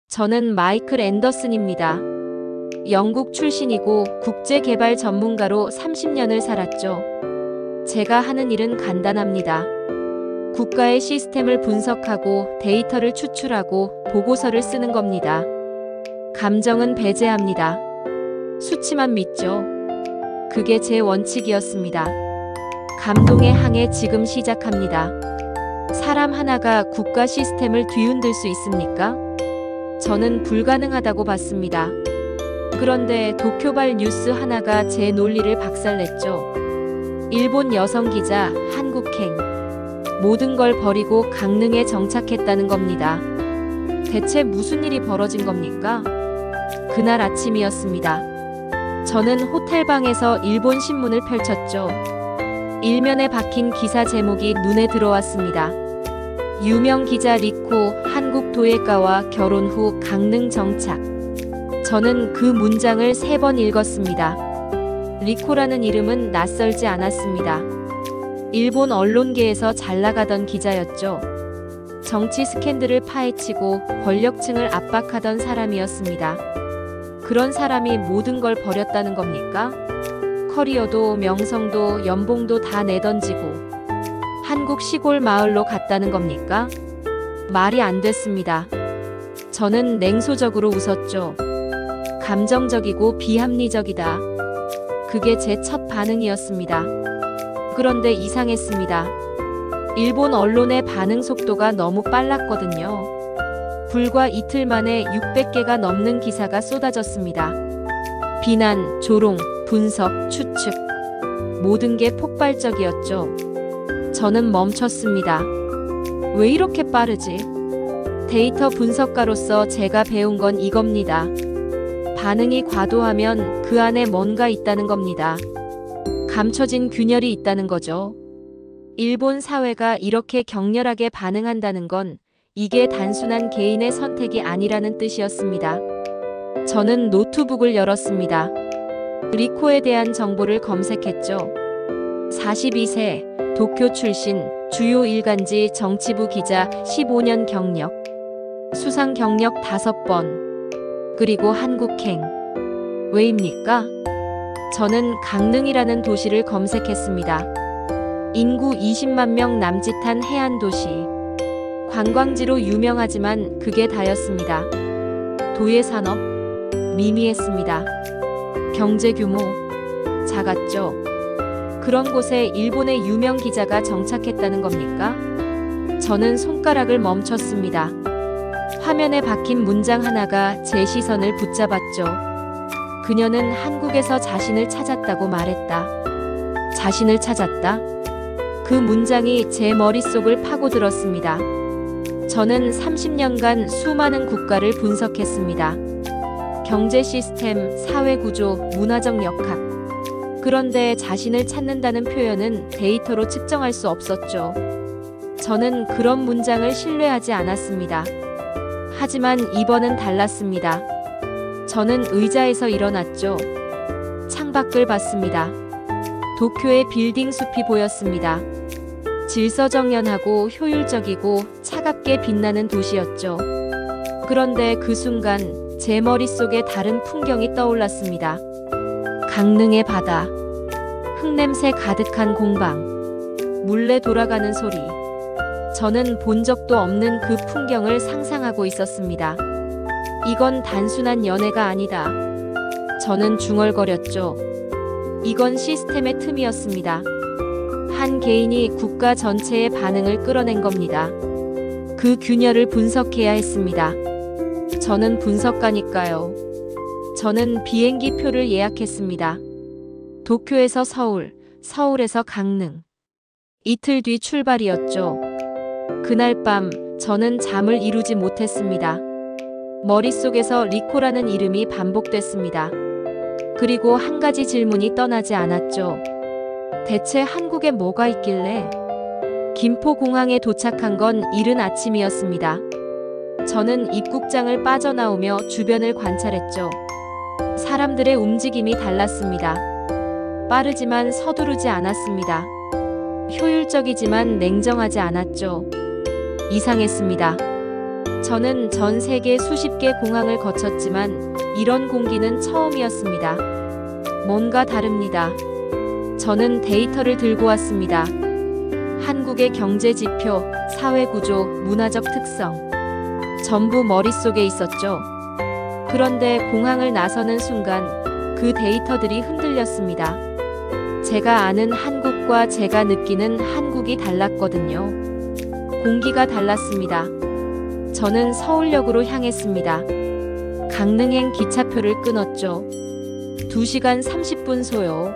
저는 마이클 앤더슨입니다. 영국 출신이고 국제개발 전문가로 30년을 살았죠. 제가 하는 일은 간단합니다. 국가의 시스템을 분석하고 데이터를 추출하고 보고서를 쓰는 겁니다. 감정은 배제합니다. 수치만 믿죠. 그게 제 원칙이었습니다. 감동의 항해 지금 시작합니다. 사람 하나가 국가 시스템을 뒤흔들 수 있습니까? 저는 불가능하다고 봤습니다. 그런데 도쿄발 뉴스 하나가 제 논리를 박살냈죠. 일본 여성 기자 한국행. 모든 걸 버리고 강릉에 정착했다는 겁니다. 대체 무슨 일이 벌어진 겁니까? 그날 아침이었습니다. 저는 호텔방에서 일본 신문을 펼쳤죠. 일면에 박힌 기사 제목이 눈에 들어왔습니다. 유명 기자 리코 한국 도예가와 결혼 후 강릉 정착. 저는 그 문장을 3번 읽었습니다. 리코라는 이름은 낯설지 않았습니다. 일본 언론계에서 잘 나가던 기자였죠. 정치 스캔들을 파헤치고 권력층을 압박하던 사람이었습니다. 그런 사람이 모든 걸 버렸다는 겁니까? 커리어도 명성도 연봉도 다 내던지고 한국 시골 마을로 갔다는 겁니까? 말이 안 됐습니다. 저는 냉소적으로 웃었죠. 감정적이고 비합리적이다. 그게 제 첫 반응이었습니다. 그런데 이상했습니다. 일본 언론의 반응 속도가 너무 빨랐거든요. 불과 이틀 만에 600개가 넘는 기사가 쏟아졌습니다. 비난, 조롱, 분석, 추측. 모든 게 폭발적이었죠. 저는 멈췄습니다. 왜 이렇게 빠르지? 데이터 분석가로서 제가 배운 건 이겁니다. 반응이 과도하면 그 안에 뭔가 있다는 겁니다. 감춰진 균열이 있다는 거죠. 일본 사회가 이렇게 격렬하게 반응한다는 건 이게 단순한 개인의 선택이 아니라는 뜻이었습니다. 저는 노트북을 열었습니다. 리코에 대한 정보를 검색했죠. 42세, 도쿄 출신, 주요 일간지 정치부 기자 15년 경력, 수상 경력 5번, 그리고 한국행. 왜입니까? 저는 강릉이라는 도시를 검색했습니다. 인구 20만 명 남짓한 해안 도시. 관광지로 유명하지만 그게 다였습니다. 도예 산업? 미미했습니다. 경제 규모? 작았죠. 그런 곳에 일본의 유명 기자가 정착했다는 겁니까? 저는 손가락을 멈췄습니다. 화면에 박힌 문장 하나가 제 시선을 붙잡았죠. 그녀는 한국에서 자신을 찾았다고 말했다. 자신을 찾았다? 그 문장이 제 머릿속을 파고들었습니다. 저는 30년간 수많은 국가를 분석했습니다. 경제 시스템, 사회 구조, 문화적 역학. 그런데 자신을 찾는다는 표현은 데이터로 측정할 수 없었죠. 저는 그런 문장을 신뢰하지 않았습니다. 하지만 이번은 달랐습니다. 저는 의자에서 일어났죠. 창밖을 봤습니다. 도쿄의 빌딩 숲이 보였습니다. 질서정연하고 효율적이고 차갑게 빛나는 도시였죠. 그런데 그 순간 제 머릿속에 다른 풍경이 떠올랐습니다. 강릉의 바다, 흙냄새 가득한 공방, 물레 돌아가는 소리. 저는 본 적도 없는 그 풍경을 상상하고 있었습니다. 이건 단순한 연애가 아니다. 저는 중얼거렸죠. 이건 시스템의 틈이었습니다. 한 개인이 국가 전체의 반응을 끌어낸 겁니다. 그 균열을 분석해야 했습니다. 저는 분석가니까요. 저는 비행기 표를 예약했습니다. 도쿄에서 서울, 서울에서 강릉. 이틀 뒤 출발이었죠. 그날 밤 저는 잠을 이루지 못했습니다. 머릿속에서 리코라는 이름이 반복됐습니다. 그리고 한 가지 질문이 떠나지 않았죠. 대체 한국에 뭐가 있길래? 김포공항에 도착한 건 이른 아침이었습니다. 저는 입국장을 빠져나오며 주변을 관찰했죠. 사람들의 움직임이 달랐습니다. 빠르지만 서두르지 않았습니다. 효율적이지만 냉정하지 않았죠. 이상했습니다. 저는 전 세계 수십 개 공항을 거쳤지만 이런 공기는 처음이었습니다. 뭔가 다릅니다. 저는 데이터를 들고 왔습니다. 한국의 경제 지표, 사회 구조, 문화적 특성. 전부 머릿속에 있었죠. 그런데 공항을 나서는 순간 그 데이터들이 흔들렸습니다. 제가 아는 한국과 제가 느끼는 한국이 달랐거든요. 공기가 달랐습니다. 저는 서울역으로 향했습니다. 강릉행 기차표를 끊었죠. 2시간 30분 소요.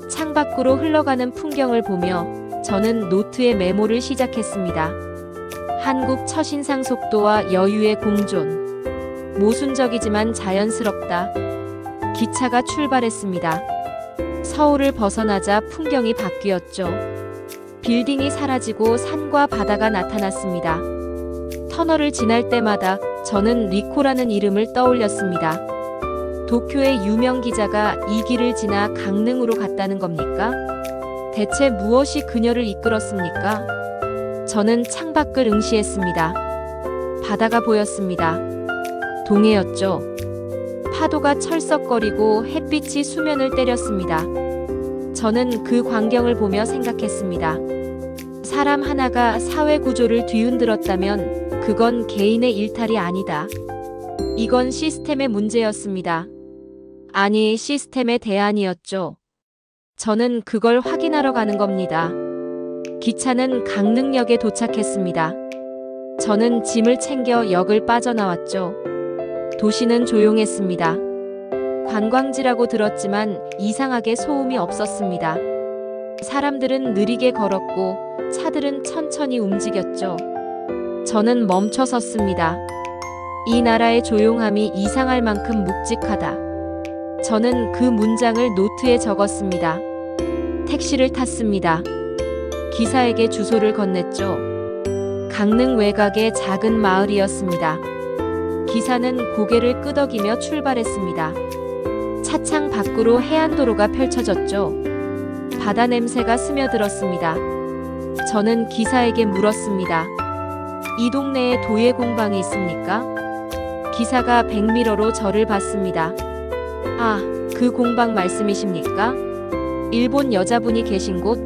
창밖으로 흘러가는 풍경을 보며 저는 노트에 메모를 시작했습니다. 한국 첫인상 속도와 여유의 공존. 모순적이지만 자연스럽다. 기차가 출발했습니다. 서울을 벗어나자 풍경이 바뀌었죠. 빌딩이 사라지고 산과 바다가 나타났습니다. 터널을 지날 때마다 저는 리코라는 이름을 떠올렸습니다. 도쿄의 유명 기자가 이 길을 지나 강릉으로 갔다는 겁니까? 대체 무엇이 그녀를 이끌었습니까? 저는 창밖을 응시했습니다. 바다가 보였습니다. 동해였죠. 파도가 철썩거리고 햇빛이 수면을 때렸습니다. 저는 그 광경을 보며 생각했습니다. 사람 하나가 사회 구조를 뒤흔들었다면 그건 개인의 일탈이 아니다. 이건 시스템의 문제였습니다. 아니, 시스템의 대안이었죠. 저는 그걸 확인하러 가는 겁니다. 기차는 강릉역에 도착했습니다. 저는 짐을 챙겨 역을 빠져나왔죠. 도시는 조용했습니다. 관광지라고 들었지만 이상하게 소음이 없었습니다. 사람들은 느리게 걸었고 차들은 천천히 움직였죠. 저는 멈춰 섰습니다. 이 나라의 조용함이 이상할 만큼 묵직하다. 저는 그 문장을 노트에 적었습니다. 택시를 탔습니다. 기사에게 주소를 건넸죠. 강릉 외곽의 작은 마을이었습니다. 기사는 고개를 끄덕이며 출발했습니다. 차창 밖으로 해안도로가 펼쳐졌죠. 바다 냄새가 스며들었습니다. 저는 기사에게 물었습니다. 이 동네에 도예 공방이 있습니까? 기사가 백미러로 저를 봤습니다. 아, 그 공방 말씀이십니까? 일본 여자분이 계신 곳?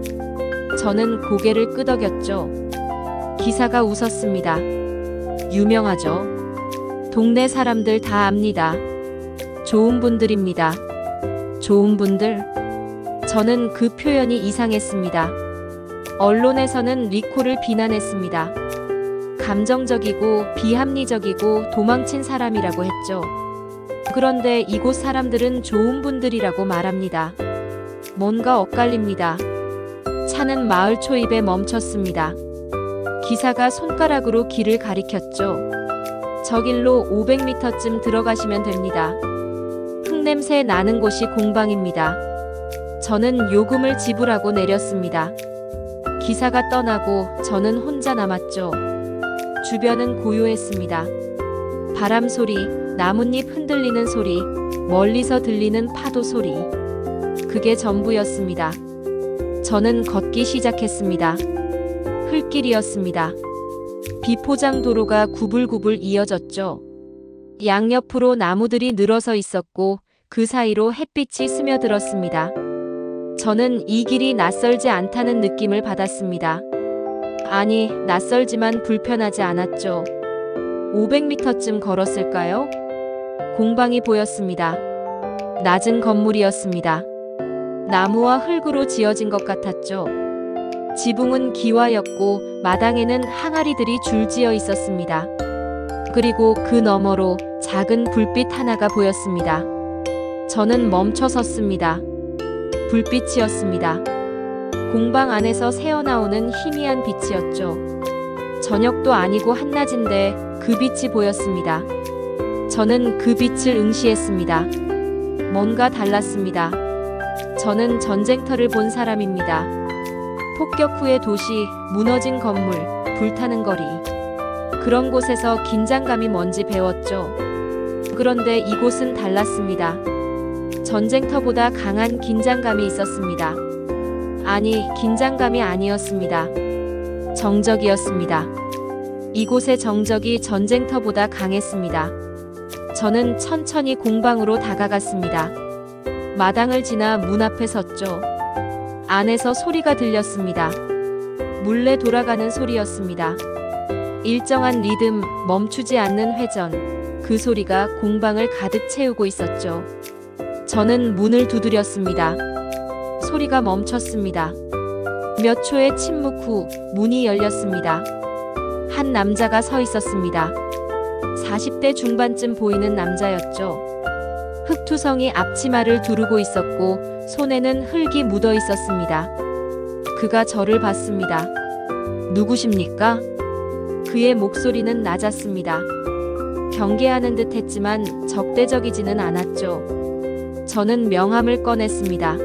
저는 고개를 끄덕였죠. 기사가 웃었습니다. 유명하죠. 동네 사람들 다 압니다. 좋은 분들입니다. 좋은 분들? 저는 그 표현이 이상했습니다. 언론에서는 리코를 비난했습니다. 감정적이고 비합리적이고 도망친 사람이라고 했죠. 그런데 이곳 사람들은 좋은 분들이라고 말합니다. 뭔가 엇갈립니다. 차는 마을 초입에 멈췄습니다. 기사가 손가락으로 길을 가리켰죠. 저 길로 500m쯤 들어가시면 됩니다. 흙냄새 나는 곳이 공방입니다. 저는 요금을 지불하고 내렸습니다. 기사가 떠나고 저는 혼자 남았죠. 주변은 고요했습니다. 바람 소리, 나뭇잎 흔들리는 소리, 멀리서 들리는 파도 소리. 그게 전부였습니다. 저는 걷기 시작했습니다. 흙길이었습니다. 비포장 도로가 구불구불 이어졌죠. 양옆으로 나무들이 늘어서 있었고 그 사이로 햇빛이 스며들었습니다. 저는 이 길이 낯설지 않다는 느낌을 받았습니다. 아니, 낯설지만 불편하지 않았죠. 500m쯤 걸었을까요? 공방이 보였습니다. 낮은 건물이었습니다. 나무와 흙으로 지어진 것 같았죠. 지붕은 기와였고 마당에는 항아리들이 줄지어 있었습니다. 그리고 그 너머로 작은 불빛 하나가 보였습니다. 저는 멈춰 섰습니다. 불빛이었습니다. 공방 안에서 새어나오는 희미한 빛이었죠. 저녁도 아니고 한낮인데 그 빛이 보였습니다. 저는 그 빛을 응시했습니다. 뭔가 달랐습니다. 저는 전쟁터를 본 사람입니다. 폭격 후의 도시, 무너진 건물, 불타는 거리. 그런 곳에서 긴장감이 뭔지 배웠죠. 그런데 이곳은 달랐습니다. 전쟁터보다 강한 긴장감이 있었습니다. 아니, 긴장감이 아니었습니다. 정적이었습니다. 이곳의 정적이 전쟁터보다 강했습니다. 저는 천천히 공방으로 다가갔습니다. 마당을 지나 문 앞에 섰죠. 안에서 소리가 들렸습니다. 물레 돌아가는 소리였습니다. 일정한 리듬, 멈추지 않는 회전. 그 소리가 공방을 가득 채우고 있었죠. 저는 문을 두드렸습니다. 소리가 멈췄습니다. 몇 초의 침묵 후 문이 열렸습니다. 한 남자가 서 있었습니다. 40대 중반쯤 보이는 남자였죠. 흑투성이 앞치마를 두르고 있었고 손에는 흙이 묻어 있었습니다. 그가 저를 봤습니다. 누구십니까? 그의 목소리는 낮았습니다. 경계하는 듯 했지만 적대적이지는 않았죠. 저는 명함을 꺼냈습니다.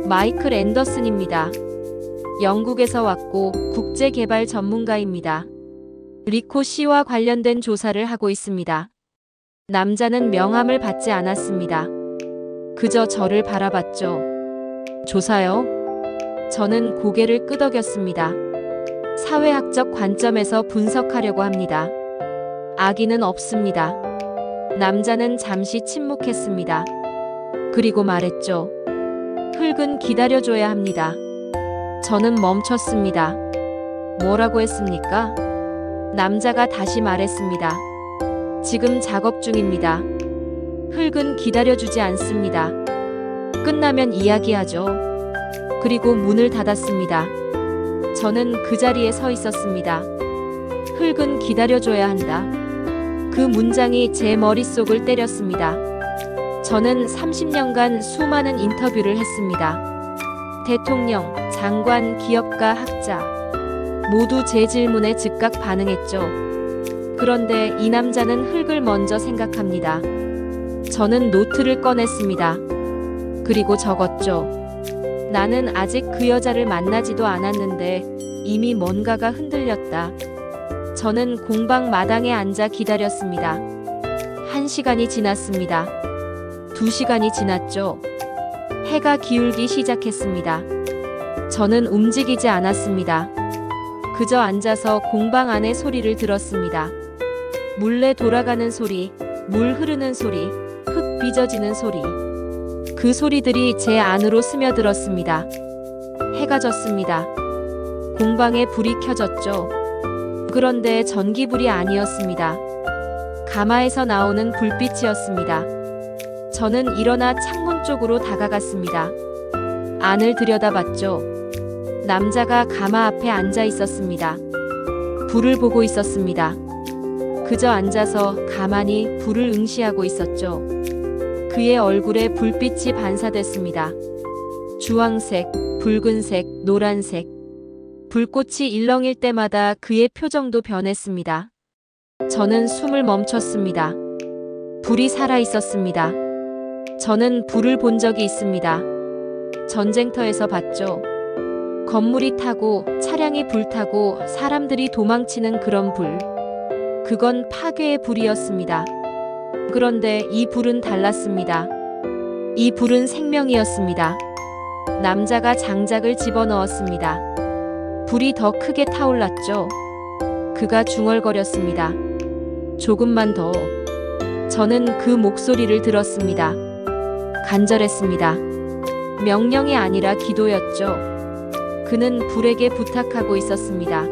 마이클 앤더슨입니다. 영국에서 왔고 국제개발 전문가입니다. 리코 씨와 관련된 조사를 하고 있습니다. 남자는 명함을 받지 않았습니다. 그저 저를 바라봤죠. 조사요? 저는 고개를 끄덕였습니다. 사회학적 관점에서 분석하려고 합니다. 악의는 없습니다. 남자는 잠시 침묵했습니다. 그리고 말했죠. 흙은 기다려줘야 합니다. 저는 멈췄습니다. 뭐라고 했습니까? 남자가 다시 말했습니다. 지금 작업 중입니다. 흙은 기다려주지 않습니다. 끝나면 이야기하죠. 그리고 문을 닫았습니다. 저는 그 자리에 서 있었습니다. 흙은 기다려줘야 한다. 그 문장이 제 머릿속을 때렸습니다. 저는 30년간 수많은 인터뷰를 했습니다. 대통령, 장관, 기업가, 학자 모두 제 질문에 즉각 반응했죠. 그런데 이 남자는 흙을 먼저 생각합니다. 저는 노트를 꺼냈습니다. 그리고 적었죠. 나는 아직 그 여자를 만나지도 않았는데 이미 뭔가가 흔들렸다. 저는 공방 마당에 앉아 기다렸습니다. 1시간이 지났습니다. 2시간이 지났죠. 해가 기울기 시작했습니다. 저는 움직이지 않았습니다. 그저 앉아서 공방 안의 소리를 들었습니다. 물레 돌아가는 소리, 물 흐르는 소리, 흙 빚어지는 소리. 그 소리들이 제 안으로 스며들었습니다. 해가 졌습니다. 공방에 불이 켜졌죠. 그런데 전기불이 아니었습니다. 가마에서 나오는 불빛이었습니다. 저는 일어나 창문 쪽으로 다가갔습니다. 안을 들여다봤죠. 남자가 가마 앞에 앉아 있었습니다. 불을 보고 있었습니다. 그저 앉아서 가만히 불을 응시하고 있었죠. 그의 얼굴에 불빛이 반사됐습니다. 주황색, 붉은색, 노란색. 불꽃이 일렁일 때마다 그의 표정도 변했습니다. 저는 숨을 멈췄습니다. 불이 살아 있었습니다. 저는 불을 본 적이 있습니다. 전쟁터에서 봤죠. 건물이 타고 차량이 불타고 사람들이 도망치는 그런 불. 그건 파괴의 불이었습니다. 그런데 이 불은 달랐습니다. 이 불은 생명이었습니다. 남자가 장작을 집어넣었습니다. 불이 더 크게 타올랐죠. 그가 중얼거렸습니다. 조금만 더. 저는 그 목소리를 들었습니다. 간절했습니다. 명령이 아니라 기도였죠. 그는 불에게 부탁하고 있었습니다.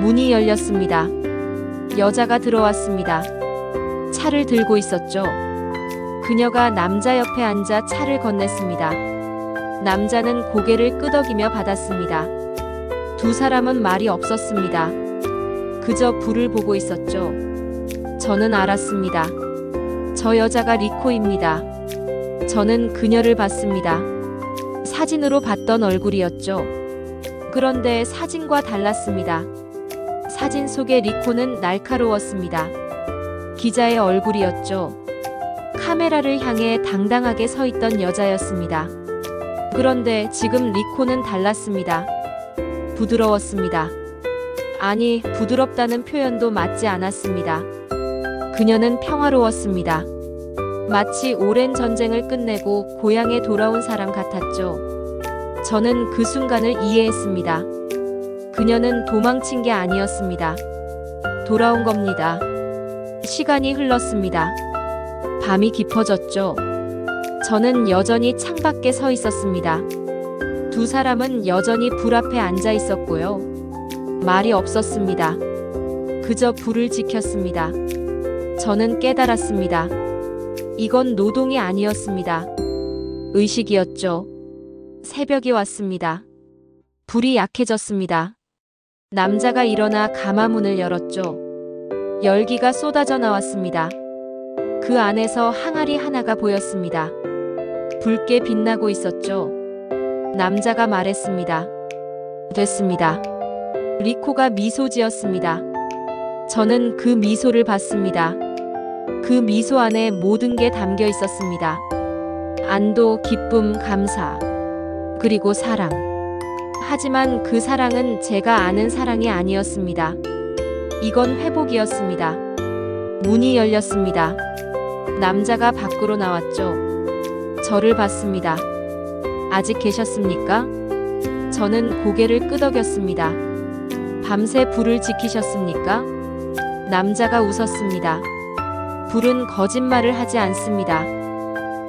문이 열렸습니다. 여자가 들어왔습니다. 차를 들고 있었죠. 그녀가 남자 옆에 앉아 차를 건넸습니다. 남자는 고개를 끄덕이며 받았습니다. 두 사람은 말이 없었습니다. 그저 불을 보고 있었죠. 저는 알았습니다. 저 여자가 리코입니다. 저는 그녀를 봤습니다. 사진으로 봤던 얼굴이었죠. 그런데 사진과 달랐습니다. 사진 속의 리코는 날카로웠습니다. 기자의 얼굴이었죠. 카메라를 향해 당당하게 서 있던 여자였습니다. 그런데 지금 리코는 달랐습니다. 부드러웠습니다. 아니, 부드럽다는 표현도 맞지 않았습니다. 그녀는 평화로웠습니다. 마치 오랜 전쟁을 끝내고 고향에 돌아온 사람 같았죠. 저는 그 순간을 이해했습니다. 그녀는 도망친 게 아니었습니다. 돌아온 겁니다. 시간이 흘렀습니다. 밤이 깊어졌죠. 저는 여전히 창밖에 서 있었습니다. 두 사람은 여전히 불 앞에 앉아 있었고요. 말이 없었습니다. 그저 불을 지켰습니다. 저는 깨달았습니다. 이건 노동이 아니었습니다. 의식이었죠. 새벽이 왔습니다. 불이 약해졌습니다. 남자가 일어나 가마문을 열었죠. 열기가 쏟아져 나왔습니다. 그 안에서 항아리 하나가 보였습니다. 붉게 빛나고 있었죠. 남자가 말했습니다. 됐습니다. 리코가 미소 지었습니다. 저는 그 미소를 봤습니다. 그 미소 안에 모든 게 담겨 있었습니다. 안도, 기쁨, 감사, 그리고 사랑. 하지만 그 사랑은 제가 아는 사랑이 아니었습니다. 이건 회복이었습니다. 문이 열렸습니다. 남자가 밖으로 나왔죠. 저를 봤습니다. 아직 계셨습니까? 저는 고개를 끄덕였습니다. 밤새 불을 지키셨습니까? 남자가 웃었습니다. 불은 거짓말을 하지 않습니다.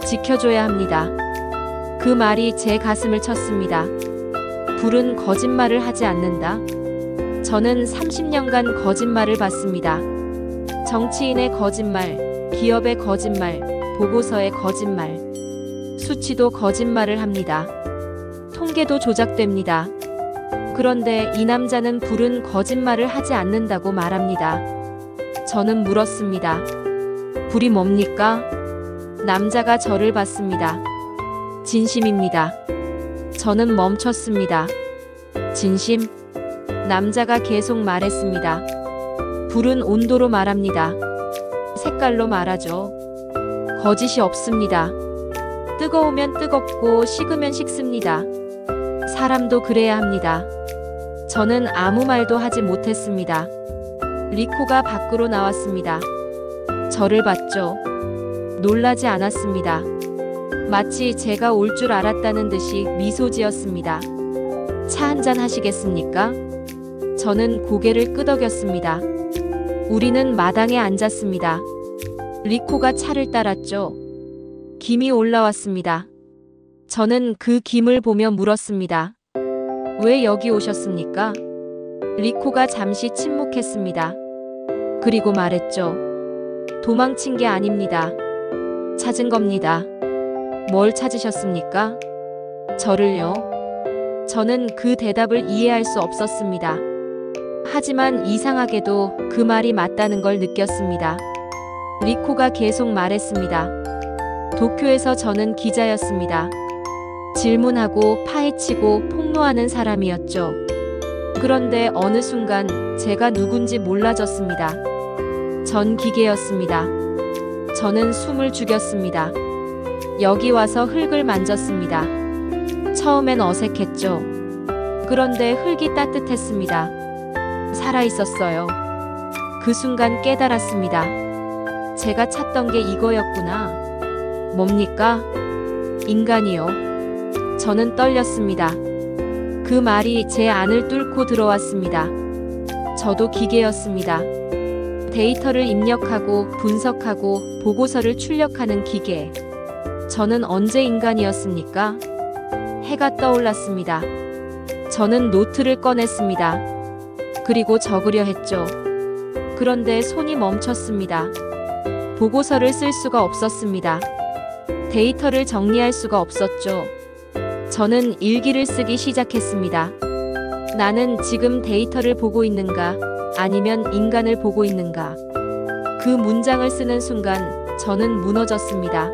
지켜줘야 합니다. 그 말이 제 가슴을 쳤습니다. 불은 거짓말을 하지 않는다. 저는 30년간 거짓말을 봤습니다. 정치인의 거짓말, 기업의 거짓말, 보고서의 거짓말, 수치도 거짓말을 합니다. 통계도 조작됩니다. 그런데 이 남자는 불은 거짓말을 하지 않는다고 말합니다. 저는 물었습니다. 불이 뭡니까? 남자가 저를 봤습니다. 진심입니다. 저는 멈췄습니다. 진심? 남자가 계속 말했습니다. 불은 온도로 말합니다. 색깔로 말하죠. 거짓이 없습니다. 뜨거우면 뜨겁고 식으면 식습니다. 사람도 그래야 합니다. 저는 아무 말도 하지 못했습니다. 리코가 밖으로 나왔습니다. 저를 봤죠. 놀라지 않았습니다. 마치 제가 올 줄 알았다는 듯이 미소 지었습니다. 차 한잔 하시겠습니까? 저는 고개를 끄덕였습니다. 우리는 마당에 앉았습니다. 리코가 차를 따랐죠. 김이 올라왔습니다. 저는 그 김을 보며 물었습니다. 왜 여기 오셨습니까? 리코가 잠시 침묵했습니다. 그리고 말했죠. 도망친 게 아닙니다. 찾은 겁니다. 뭘 찾으셨습니까? 저를요? 저는 그 대답을 이해할 수 없었습니다. 하지만 이상하게도 그 말이 맞다는 걸 느꼈습니다. 리코가 계속 말했습니다. 도쿄에서 저는 기자였습니다. 질문하고 파헤치고 폭로하는 사람이었죠. 그런데 어느 순간 제가 누군지 몰라졌습니다. 전 기계였습니다. 저는 숨을 죽였습니다. 여기 와서 흙을 만졌습니다. 처음엔 어색했죠. 그런데 흙이 따뜻했습니다. 살아있었어요. 그 순간 깨달았습니다. 제가 찾던 게 이거였구나. 뭡니까? 인간이요. 저는 떨렸습니다. 그 말이 제 안을 뚫고 들어왔습니다. 저도 기계였습니다. 데이터를 입력하고 분석하고 보고서를 출력하는 기계. 저는 언제 인간이었습니까? 해가 떠올랐습니다. 저는 노트를 꺼냈습니다. 그리고 적으려 했죠. 그런데 손이 멈췄습니다. 보고서를 쓸 수가 없었습니다. 데이터를 정리할 수가 없었죠. 저는 일기를 쓰기 시작했습니다. 나는 지금 데이터를 보고 있는가? 아니면 인간을 보고 있는가? 그 문장을 쓰는 순간 저는 무너졌습니다.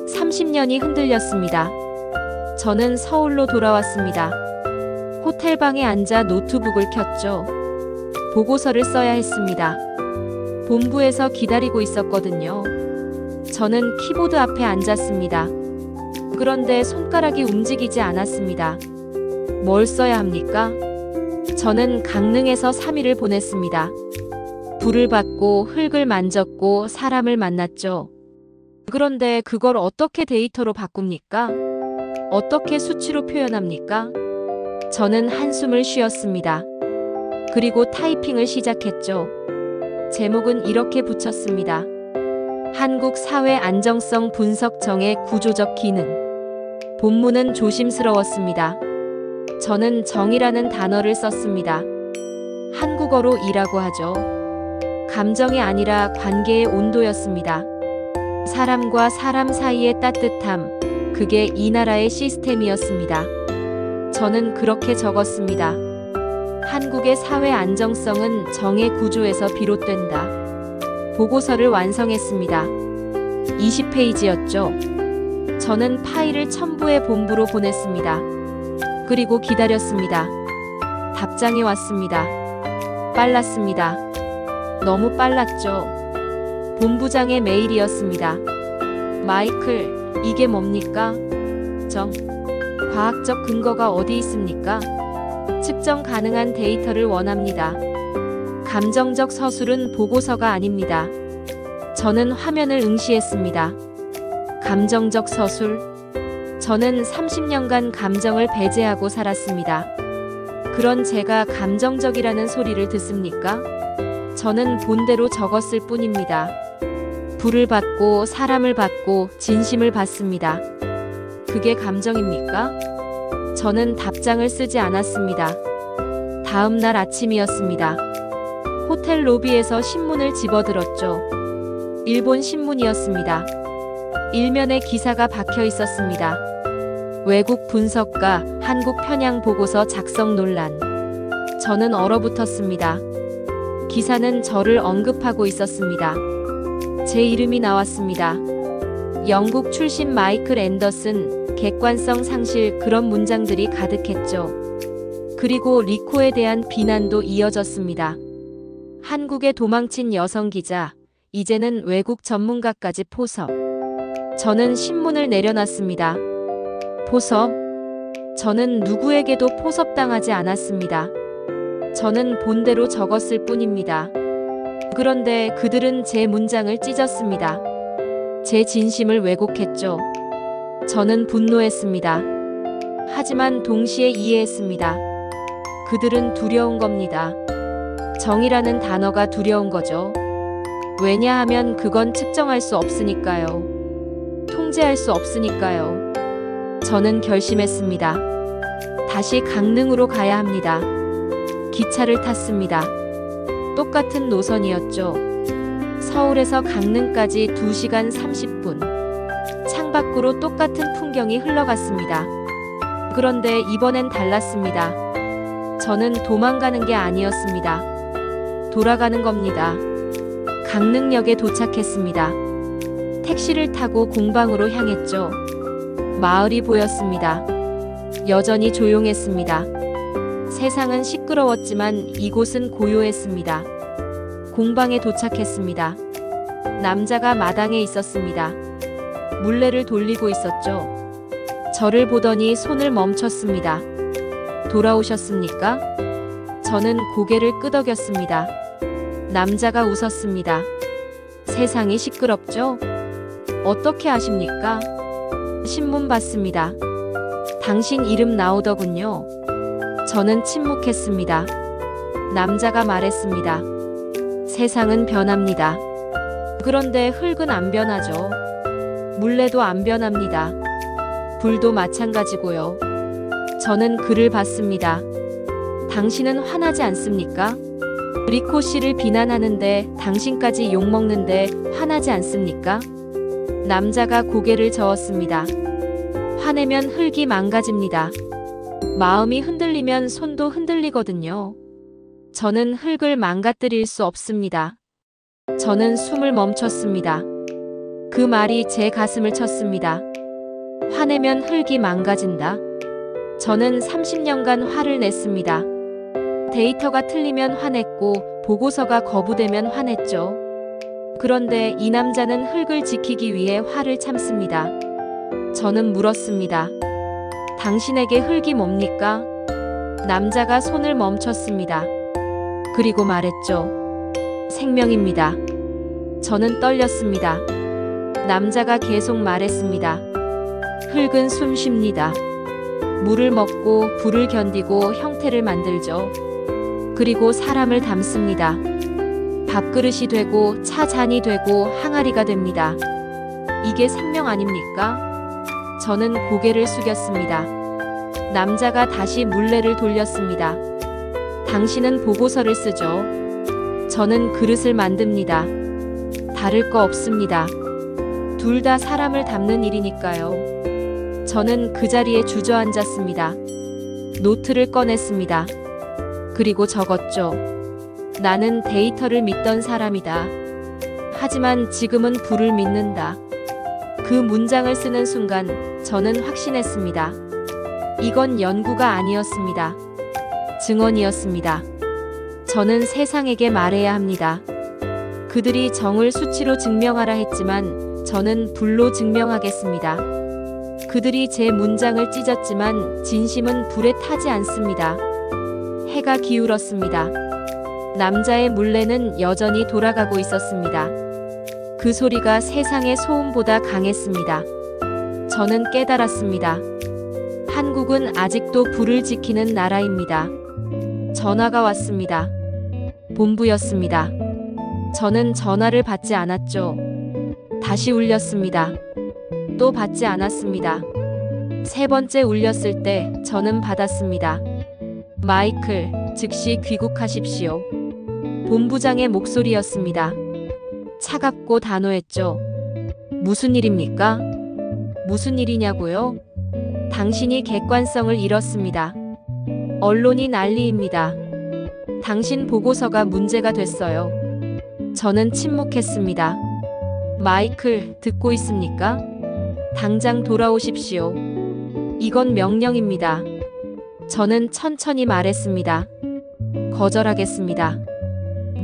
30년이 흔들렸습니다. 저는 서울로 돌아왔습니다. 호텔방에 앉아 노트북을 켰죠. 보고서를 써야 했습니다. 본부에서 기다리고 있었거든요. 저는 키보드 앞에 앉았습니다. 그런데 손가락이 움직이지 않았습니다. 뭘 써야 합니까? 저는 강릉에서 3일을 보냈습니다. 불을 받고 흙을 만졌고 사람을 만났죠. 그런데 그걸 어떻게 데이터로 바꿉니까? 어떻게 수치로 표현합니까? 저는 한숨을 쉬었습니다. 그리고 타이핑을 시작했죠. 제목은 이렇게 붙였습니다. 한국 사회 안정성 분석 정의 구조적 기능. 본문은 조심스러웠습니다. 저는 정이라는 단어를 썼습니다. 한국어로 이라고 하죠. 감정이 아니라 관계의 온도였습니다. 사람과 사람 사이의 따뜻함, 그게 이 나라의 시스템이었습니다. 저는 그렇게 적었습니다. 한국의 사회 안정성은 정의 구조에서 비롯된다. 보고서를 완성했습니다. 20페이지였죠. 저는 파일을 첨부해 본부로 보냈습니다. 그리고 기다렸습니다. 답장이 왔습니다. 빨랐습니다. 너무 빨랐죠. 본부장의 메일이었습니다. 마이클, 이게 뭡니까? 정. 과학적 근거가 어디 있습니까? 측정 가능한 데이터를 원합니다. 감정적 서술은 보고서가 아닙니다. 저는 화면을 응시했습니다. 감정적 서술? 저는 30년간 감정을 배제하고 살았습니다. 그런 제가 감정적이라는 소리를 듣습니까? 저는 본대로 적었을 뿐입니다. 불을 받고 사람을 받고 진심을 받습니다. 그게 감정입니까? 저는 답장을 쓰지 않았습니다. 다음 날 아침이었습니다. 호텔 로비에서 신문을 집어들었죠. 일본 신문이었습니다. 일면에 기사가 박혀 있었습니다. 외국 분석가 한국 편향 보고서 작성 논란. 저는 얼어붙었습니다. 기사는 저를 언급하고 있었습니다. 제 이름이 나왔습니다. 영국 출신 마이클 앤더슨, 객관성 상실, 그런 문장들이 가득했죠. 그리고 리코에 대한 비난도 이어졌습니다. 한국에 도망친 여성 기자, 이제는 외국 전문가까지 포섭. 저는 신문을 내려놨습니다. 포섭? 저는 누구에게도 포섭당하지 않았습니다. 저는 본대로 적었을 뿐입니다. 그런데 그들은 제 문장을 찢었습니다. 제 진심을 왜곡했죠. 저는 분노했습니다. 하지만 동시에 이해했습니다. 그들은 두려운 겁니다. 정이라는 단어가 두려운 거죠. 왜냐하면 그건 측정할 수 없으니까요. 통제할 수 없으니까요. 저는 결심했습니다. 다시 강릉으로 가야 합니다. 기차를 탔습니다. 똑같은 노선이었죠. 서울에서 강릉까지 2시간 30분. 창밖으로 똑같은 풍경이 흘러갔습니다. 그런데 이번엔 달랐습니다. 저는 도망가는 게 아니었습니다. 돌아가는 겁니다. 강릉역에 도착했습니다. 택시를 타고 공방으로 향했죠. 마을이 보였습니다. 여전히 조용했습니다. 세상은 시끄러웠지만 이곳은 고요했습니다. 공방에 도착했습니다. 남자가 마당에 있었습니다. 물레를 돌리고 있었죠. 저를 보더니 손을 멈췄습니다. 돌아오셨습니까? 저는 고개를 끄덕였습니다. 남자가 웃었습니다. 세상이 시끄럽죠? 어떻게 아십니까? 신문 봤습니다. 당신 이름 나오더군요. 저는 침묵했습니다. 남자가 말했습니다. 세상은 변합니다. 그런데 흙은 안 변하죠. 물레도 안 변합니다. 불도 마찬가지고요. 저는 그를 봤습니다. 당신은 화나지 않습니까? 리코 씨를 비난하는데 당신까지 욕먹는데 화나지 않습니까? 남자가 고개를 저었습니다. 화내면 흙이 망가집니다. 마음이 흔들리면 손도 흔들리거든요. 저는 흙을 망가뜨릴 수 없습니다. 저는 숨을 멈췄습니다. 그 말이 제 가슴을 쳤습니다. 화내면 흙이 망가진다. 저는 30년간 화를 냈습니다. 데이터가 틀리면 화냈고 보고서가 거부되면 화냈죠. 그런데 이 남자는 흙을 지키기 위해 화를 참습니다. 저는 물었습니다. 당신에게 흙이 뭡니까? 남자가 손을 멈췄습니다. 그리고 말했죠. 생명입니다. 저는 떨렸습니다. 남자가 계속 말했습니다. 흙은 숨 쉽니다. 물을 먹고 불을 견디고 형태를 만들죠. 그리고 사람을 담습니다. 밥그릇이 되고 차 잔이 되고 항아리가 됩니다. 이게 생명 아닙니까? 저는 고개를 숙였습니다. 남자가 다시 물레를 돌렸습니다. 당신은 보고서를 쓰죠. 저는 그릇을 만듭니다. 다를 거 없습니다. 둘 다 사람을 닮는 일이니까요. 저는 그 자리에 주저앉았습니다. 노트를 꺼냈습니다. 그리고 적었죠. 나는 데이터를 믿던 사람이다. 하지만 지금은 불을 믿는다. 그 문장을 쓰는 순간 저는 확신했습니다. 이건 연구가 아니었습니다. 증언이었습니다. 저는 세상에게 말해야 합니다. 그들이 정을 수치로 증명하라 했지만 저는 불로 증명하겠습니다. 그들이 제 문장을 찢었지만 진심은 불에 타지 않습니다. 해가 기울었습니다. 남자의 물레는 여전히 돌아가고 있었습니다. 그 소리가 세상의 소음보다 강했습니다. 저는 깨달았습니다. 한국은 아직도 불을 지키는 나라입니다. 전화가 왔습니다. 본부였습니다. 저는 전화를 받지 않았죠. 다시 울렸습니다. 또 받지 않았습니다. 세 번째 울렸을 때 저는 받았습니다. 마이클, 즉시 귀국하십시오. 본부장의 목소리였습니다. 차갑고 단호했죠. 무슨 일입니까? 무슨 일이냐고요? 당신이 객관성을 잃었습니다. 언론이 난리입니다. 당신 보고서가 문제가 됐어요. 저는 침묵했습니다. 마이클, 듣고 있습니까? 당장 돌아오십시오. 이건 명령입니다. 저는 천천히 말했습니다. 거절하겠습니다.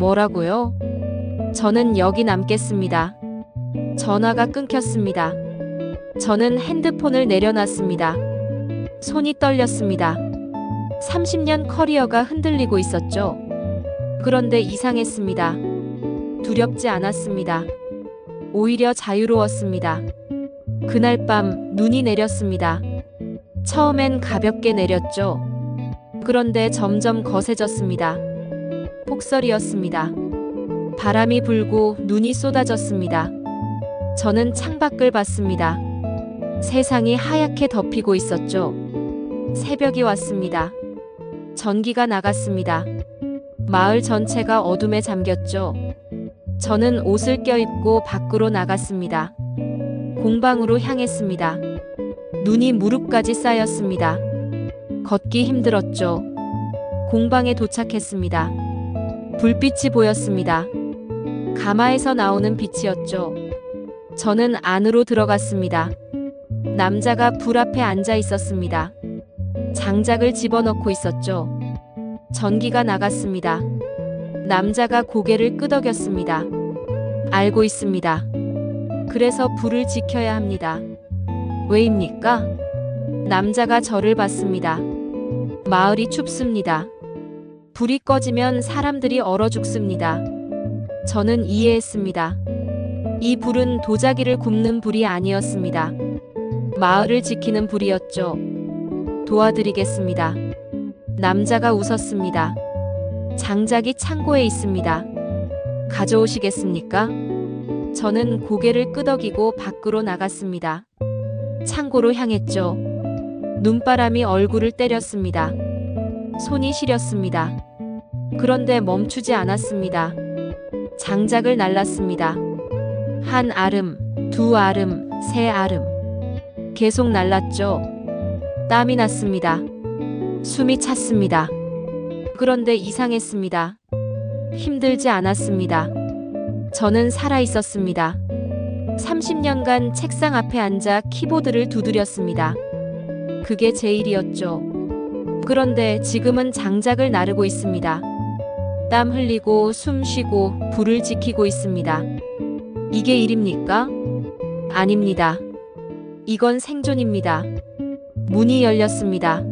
뭐라고요? 저는 여기 남겠습니다. 전화가 끊겼습니다. 저는 핸드폰을 내려놨습니다. 손이 떨렸습니다. 30년 커리어가 흔들리고 있었죠. 그런데 이상했습니다. 두렵지 않았습니다. 오히려 자유로웠습니다. 그날 밤 눈이 내렸습니다. 처음엔 가볍게 내렸죠. 그런데 점점 거세졌습니다. 폭설이었습니다. 바람이 불고 눈이 쏟아졌습니다. 저는 창밖을 봤습니다. 세상이 하얗게 덮이고 있었죠. 새벽이 왔습니다. 전기가 나갔습니다. 마을 전체가 어둠에 잠겼죠. 저는 옷을 껴입고 밖으로 나갔습니다. 공방으로 향했습니다. 눈이 무릎까지 쌓였습니다. 걷기 힘들었죠. 공방에 도착했습니다. 불빛이 보였습니다. 가마에서 나오는 빛이었죠. 저는 안으로 들어갔습니다. 남자가 불 앞에 앉아 있었습니다. 장작을 집어넣고 있었죠. 전기가 나갔습니다. 남자가 고개를 끄덕였습니다. 알고 있습니다. 그래서 불을 지켜야 합니다. 왜입니까? 남자가 저를 봤습니다. 마을이 춥습니다. 불이 꺼지면 사람들이 얼어 죽습니다. 저는 이해했습니다. 이 불은 도자기를 굽는 불이 아니었습니다. 마을을 지키는 불이었죠. 도와드리겠습니다. 남자가 웃었습니다. 장작이 창고에 있습니다. 가져오시겠습니까? 저는 고개를 끄덕이고 밖으로 나갔습니다. 창고로 향했죠. 눈바람이 얼굴을 때렸습니다. 손이 시렸습니다. 그런데 멈추지 않았습니다. 장작을 날랐습니다. 한 아름, 두 아름, 세 아름. 계속 날랐죠. 땀이 났습니다. 숨이 찼습니다. 그런데 이상했습니다. 힘들지 않았습니다. 저는 살아 있었습니다. 30년간 책상 앞에 앉아 키보드를 두드렸습니다. 그게 제 일이었죠. 그런데 지금은 장작을 나르고 있습니다. 땀 흘리고 숨 쉬고 불을 지키고 있습니다. 이게 일입니까? 아닙니다. 이건 생존입니다. 문이 열렸습니다.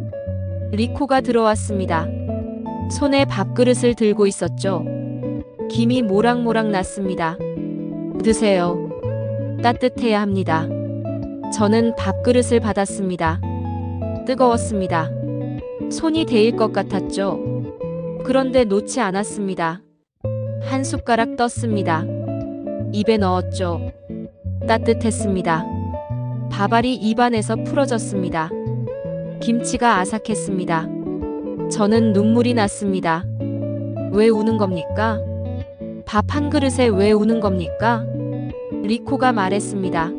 리코가 들어왔습니다. 손에 밥그릇을 들고 있었죠. 김이 모락모락 났습니다. 드세요. 따뜻해야 합니다. 저는 밥그릇을 받았습니다. 뜨거웠습니다. 손이 데일 것 같았죠. 그런데 놓지 않았습니다. 한 숟가락 떴습니다. 입에 넣었죠. 따뜻했습니다. 밥알이 입안에서 풀어졌습니다. 김치가 아삭했습니다. 저는 눈물이 났습니다. 왜 우는 겁니까? 밥 한 그릇에 왜 우는 겁니까? 리코가 말했습니다.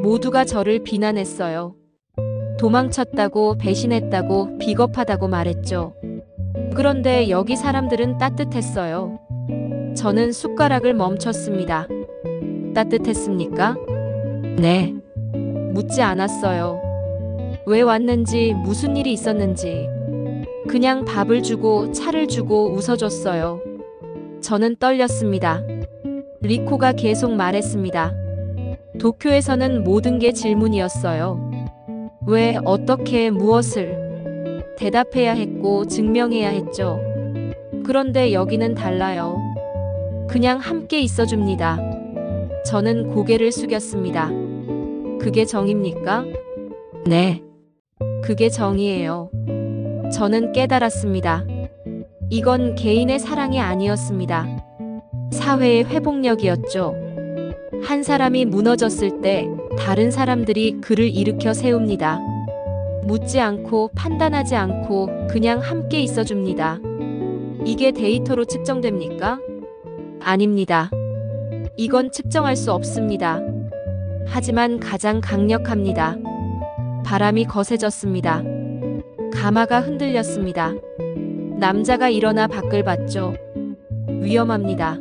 모두가 저를 비난했어요. 도망쳤다고, 배신했다고, 비겁하다고 말했죠. 그런데 여기 사람들은 따뜻했어요. 저는 숟가락을 멈췄습니다. 따뜻했습니까? 네. 묻지 않았어요. 왜 왔는지, 무슨 일이 있었는지. 그냥 밥을 주고 차를 주고 웃어줬어요. 저는 떨렸습니다. 리코가 계속 말했습니다. 도쿄에서는 모든 게 질문이었어요. 왜, 어떻게, 무엇을 대답해야 했고 증명해야 했죠. 그런데 여기는 달라요. 그냥 함께 있어줍니다. 저는 고개를 숙였습니다. 그게 정입니까? 네. 그게 정이에요. 저는 깨달았습니다. 이건 개인의 사랑이 아니었습니다. 사회의 회복력이었죠. 한 사람이 무너졌을 때 다른 사람들이 그를 일으켜 세웁니다. 묻지 않고 판단하지 않고 그냥 함께 있어줍니다. 이게 데이터로 측정됩니까? 아닙니다. 이건 측정할 수 없습니다. 하지만 가장 강력합니다. 바람이 거세졌습니다. 가마가 흔들렸습니다. 남자가 일어나 밖을 봤죠. 위험합니다.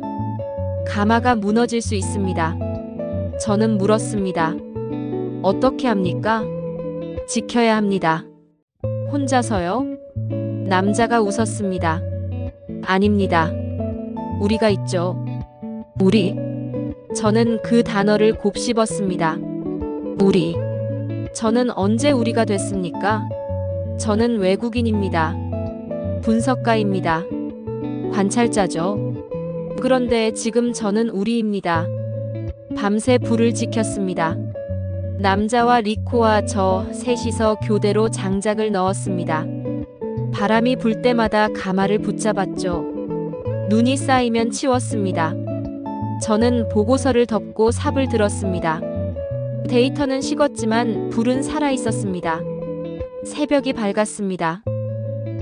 가마가 무너질 수 있습니다. 저는 물었습니다. 어떻게 합니까? 지켜야 합니다. 혼자서요? 남자가 웃었습니다. 아닙니다. 우리가 있죠. 우리. 저는 그 단어를 곱씹었습니다. 우리. 저는 언제 우리가 됐습니까? 저는 외국인입니다. 분석가입니다. 관찰자죠. 그런데 지금 저는 우리입니다. 밤새 불을 지켰습니다. 남자와 리코와 저 셋이서 교대로 장작을 넣었습니다. 바람이 불 때마다 가마를 붙잡았죠. 눈이 쌓이면 치웠습니다. 저는 보고서를 덮고 삽을 들었습니다. 데이터는 식었지만 불은 살아있었습니다. 새벽이 밝았습니다.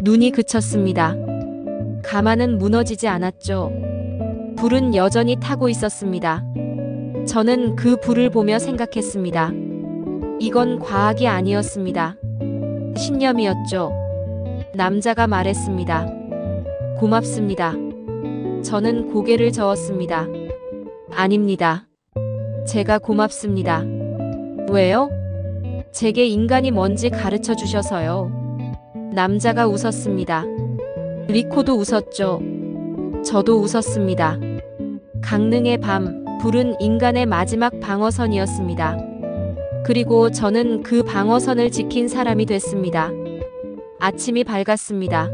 눈이 그쳤습니다. 가마는 무너지지 않았죠. 불은 여전히 타고 있었습니다. 저는 그 불을 보며 생각했습니다. 이건 과학이 아니었습니다. 신념이었죠. 남자가 말했습니다. 고맙습니다. 저는 고개를 저었습니다. 아닙니다. 제가 고맙습니다. 왜요? 제게 인간이 뭔지 가르쳐 주셔서요. 남자가 웃었습니다. 리코도 웃었죠. 저도 웃었습니다. 강릉의 밤, 불은 인간의 마지막 방어선이었습니다. 그리고 저는 그 방어선을 지킨 사람이 됐습니다. 아침이 밝았습니다.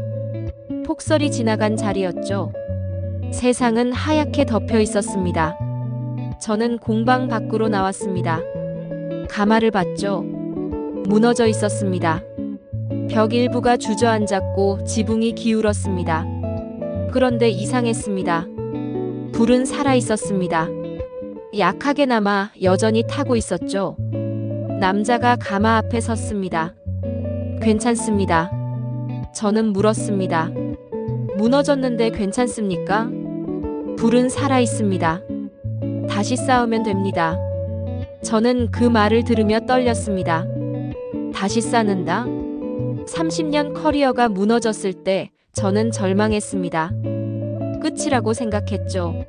폭설이 지나간 자리였죠. 세상은 하얗게 덮여 있었습니다. 저는 공방 밖으로 나왔습니다. 가마를 봤죠. 무너져 있었습니다. 벽 일부가 주저앉았고 지붕이 기울었습니다. 그런데 이상했습니다. 불은 살아 있었습니다. 약하게나마 여전히 타고 있었죠. 남자가 가마 앞에 섰습니다. 괜찮습니다. 저는 물었습니다. 무너졌는데 괜찮습니까? 불은 살아 있습니다. 다시 싸우면 됩니다. 저는 그 말을 들으며 떨렸습니다. 다시 쌓는다? 30년 커리어가 무너졌을 때 저는 절망했습니다. 끝이라고 생각했죠.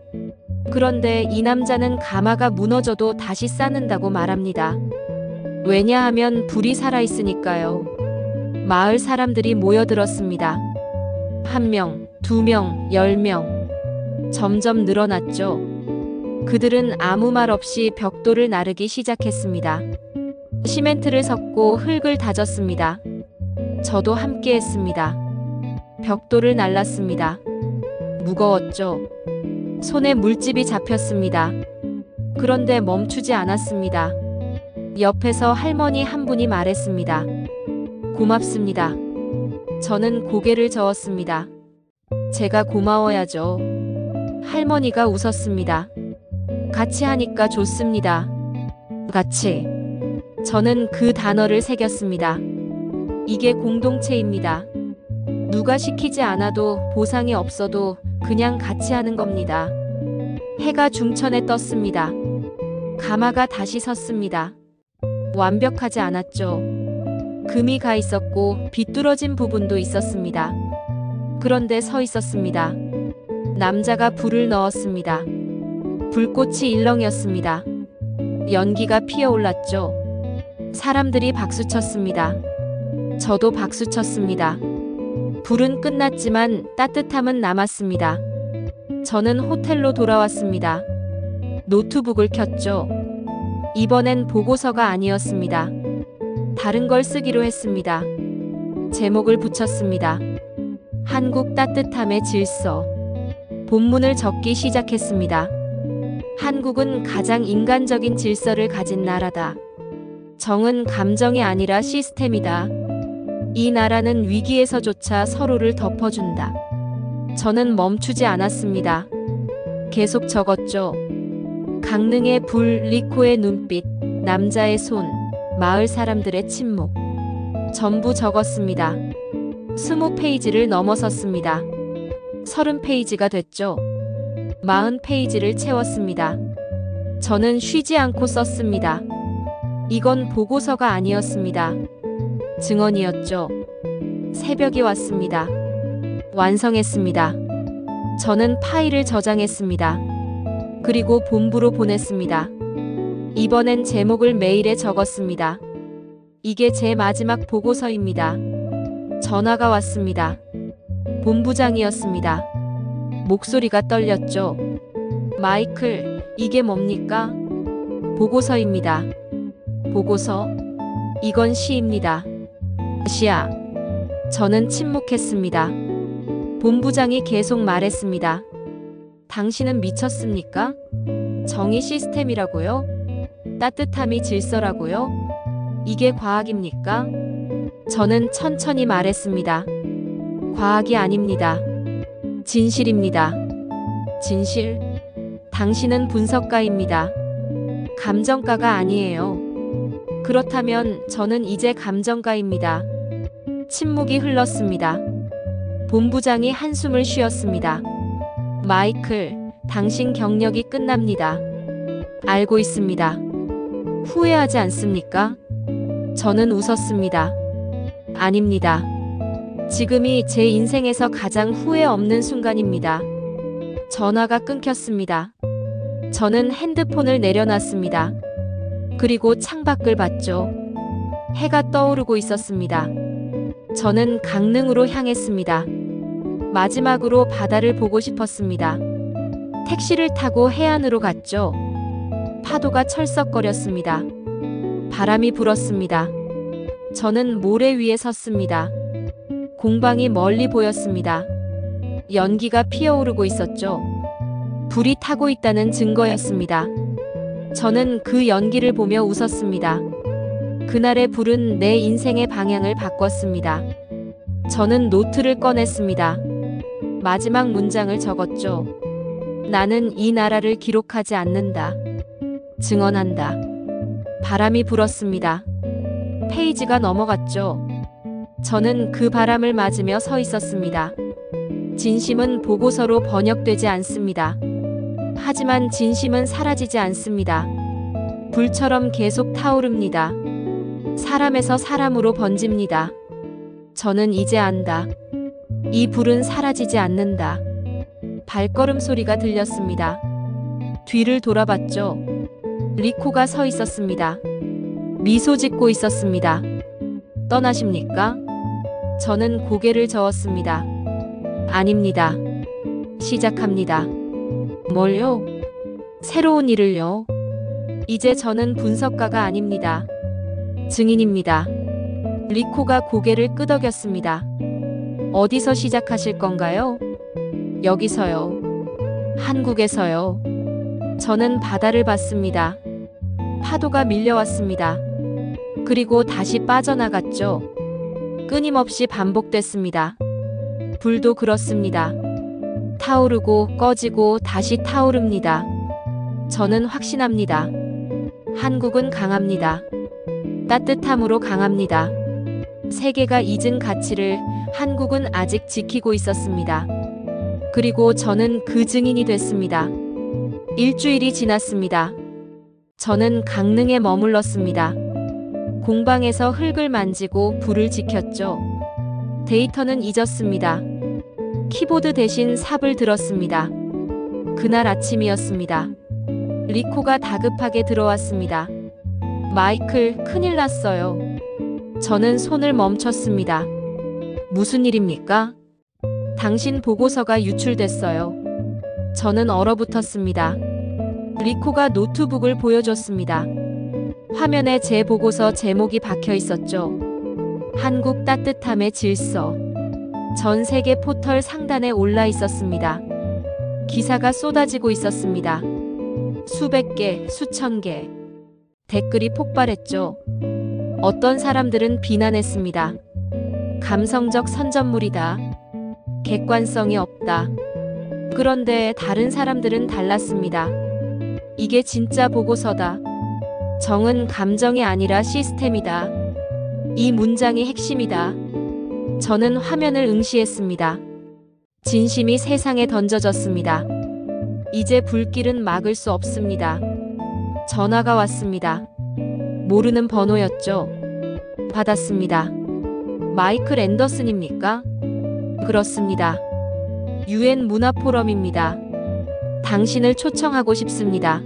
그런데 이 남자는 가마가 무너져도 다시 쌓는다고 말합니다. 왜냐하면 불이 살아있으니까요. 마을 사람들이 모여들었습니다. 1명, 2명, 10명. 점점 늘어났죠. 그들은 아무 말 없이 벽돌을 나르기 시작했습니다. 시멘트를 섞고 흙을 다졌습니다. 저도 함께 했습니다. 벽돌을 날랐습니다. 무거웠죠. 손에 물집이 잡혔습니다. 그런데 멈추지 않았습니다. 옆에서 할머니 한 분이 말했습니다. 고맙습니다. 저는 고개를 저었습니다. 제가 고마워야죠. 할머니가 웃었습니다. 같이 하니까 좋습니다. 같이. 저는 그 단어를 새겼습니다. 이게 공동체입니다. 누가 시키지 않아도 보상이 없어도 그냥 같이 하는 겁니다. 해가 중천에 떴습니다. 가마가 다시 섰습니다. 완벽하지 않았죠. 금이 가 있었고 비뚤어진 부분도 있었습니다. 그런데 서 있었습니다. 남자가 불을 넣었습니다. 불꽃이 일렁였습니다. 연기가 피어올랐죠. 사람들이 박수쳤습니다. 저도 박수쳤습니다. 불은 끝났지만 따뜻함은 남았습니다. 저는 호텔로 돌아왔습니다. 노트북을 켰죠. 이번엔 보고서가 아니었습니다. 다른 걸 쓰기로 했습니다. 제목을 붙였습니다. 한국 따뜻함의 질서. 본문을 적기 시작했습니다. 한국은 가장 인간적인 질서를 가진 나라다. 정은 감정이 아니라 시스템이다. 이 나라는 위기에서조차 서로를 덮어준다. 저는 멈추지 않았습니다. 계속 적었죠. 강릉의 불, 리코의 눈빛, 남자의 손, 마을 사람들의 침묵. 전부 적었습니다. 20페이지를 넘어섰습니다. 30페이지가 됐죠. 40페이지를 채웠습니다. 저는 쉬지 않고 썼습니다. 이건 보고서가 아니었습니다. 증언이었죠. 새벽이 왔습니다. 완성했습니다. 저는 파일을 저장했습니다. 그리고 본부로 보냈습니다. 이번엔 제목을 메일에 적었습니다. 이게 제 마지막 보고서입니다. 전화가 왔습니다. 본부장이었습니다. 목소리가 떨렸죠. 마이클, 이게 뭡니까? 보고서입니다. 보고서? 이건 시입니다. 시야. 저는 침묵했습니다. 본부장이 계속 말했습니다. 당신은 미쳤습니까? 정의 시스템이라고요? 따뜻함이 질서라고요? 이게 과학입니까? 저는 천천히 말했습니다. 과학이 아닙니다. 진실입니다. 진실? 당신은 분석가입니다. 감정가가 아니에요. 그렇다면 저는 이제 감정가입니다. 침묵이 흘렀습니다. 본부장이 한숨을 쉬었습니다. 마이클, 당신 경력이 끝납니다. 알고 있습니다. 후회하지 않습니까? 저는 웃었습니다. 아닙니다. 지금이 제 인생에서 가장 후회 없는 순간입니다. 전화가 끊겼습니다. 저는 핸드폰을 내려놨습니다. 그리고 창밖을 봤죠. 해가 떠오르고 있었습니다. 저는 강릉으로 향했습니다. 마지막으로 바다를 보고 싶었습니다. 택시를 타고 해안으로 갔죠. 파도가 철썩거렸습니다. 바람이 불었습니다. 저는 모래 위에 섰습니다. 공방이 멀리 보였습니다. 연기가 피어오르고 있었죠. 불이 타고 있다는 증거였습니다. 저는 그 연기를 보며 웃었습니다. 그날의 불은 내 인생의 방향을 바꿨습니다. 저는 노트를 꺼냈습니다. 마지막 문장을 적었죠. 나는 이 나라를 기록하지 않는다. 증언한다. 바람이 불었습니다. 페이지가 넘어갔죠. 저는 그 바람을 맞으며 서 있었습니다. 진심은 보고서로 번역되지 않습니다. 하지만 진심은 사라지지 않습니다. 불처럼 계속 타오릅니다. 사람에서 사람으로 번집니다. 저는 이제 안다. 이 불은 사라지지 않는다. 발걸음 소리가 들렸습니다. 뒤를 돌아봤죠. 리코가 서 있었습니다. 미소 짓고 있었습니다. 떠나십니까? 저는 고개를 저었습니다. 아닙니다. 시작합니다. 뭘요? 새로운 일을요? 이제 저는 분석가가 아닙니다. 증인입니다. 리코가 고개를 끄덕였습니다. 어디서 시작하실 건가요? 여기서요. 한국에서요. 저는 바다를 봤습니다. 파도가 밀려왔습니다. 그리고 다시 빠져나갔죠. 끊임없이 반복됐습니다. 불도 그렇습니다. 타오르고 꺼지고 다시 타오릅니다. 저는 확신합니다. 한국은 강합니다. 따뜻함으로 강합니다. 세계가 잊은 가치를 한국은 아직 지키고 있었습니다. 그리고 저는 그 증인이 됐습니다. 일주일이 지났습니다. 저는 강릉에 머물렀습니다. 공방에서 흙을 만지고 불을 지켰죠. 데이터는 잊었습니다. 키보드 대신 삽을 들었습니다. 그날 아침이었습니다. 리코가 다급하게 들어왔습니다. 마이클, 큰일 났어요. 저는 손을 멈췄습니다. 무슨 일입니까? 당신 보고서가 유출됐어요. 저는 얼어붙었습니다. 리코가 노트북을 보여줬습니다. 화면에 제 보고서 제목이 박혀 있었죠. 한국 따뜻함의 질서. 전 세계 포털 상단에 올라 있었습니다. 기사가 쏟아지고 있었습니다. 수백 개, 수천 개. 댓글이 폭발했죠. 어떤 사람들은 비난했습니다. 감성적 선전물이다. 객관성이 없다. 그런데 다른 사람들은 달랐습니다. 이게 진짜 보고서다. 정은 감정이 아니라 시스템이다. 이 문장이 핵심이다. 저는 화면을 응시했습니다. 진심이 세상에 던져졌습니다. 이제 불길은 막을 수 없습니다. 전화가 왔습니다. 모르는 번호였죠. 받았습니다. 마이클 앤더슨입니까? 그렇습니다. UN 문화포럼입니다. 당신을 초청하고 싶습니다.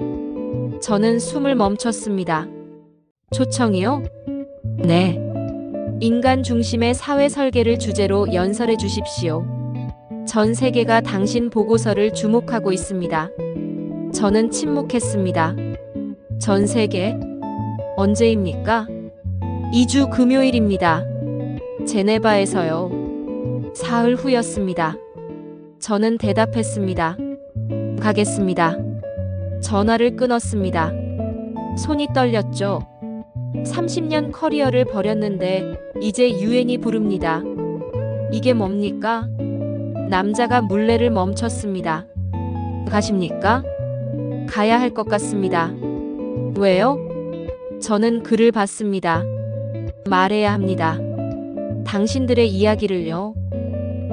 저는 숨을 멈췄습니다. 초청이요? 네. 인간 중심의 사회 설계를 주제로 연설해 주십시오. 전 세계가 당신 보고서를 주목하고 있습니다. 저는 침묵했습니다. 전 세계? 언제입니까? 2주 금요일입니다. 제네바에서요. 사흘 후였습니다. 저는 대답했습니다. 가겠습니다. 전화를 끊었습니다. 손이 떨렸죠. 30년 커리어를 버렸는데 이제 유엔이 부릅니다. 이게 뭡니까? 남자가 물레를 멈췄습니다. 가십니까? 가야 할 것 같습니다. 왜요? 저는 글을 봤습니다. 말해야 합니다. 당신들의 이야기를요.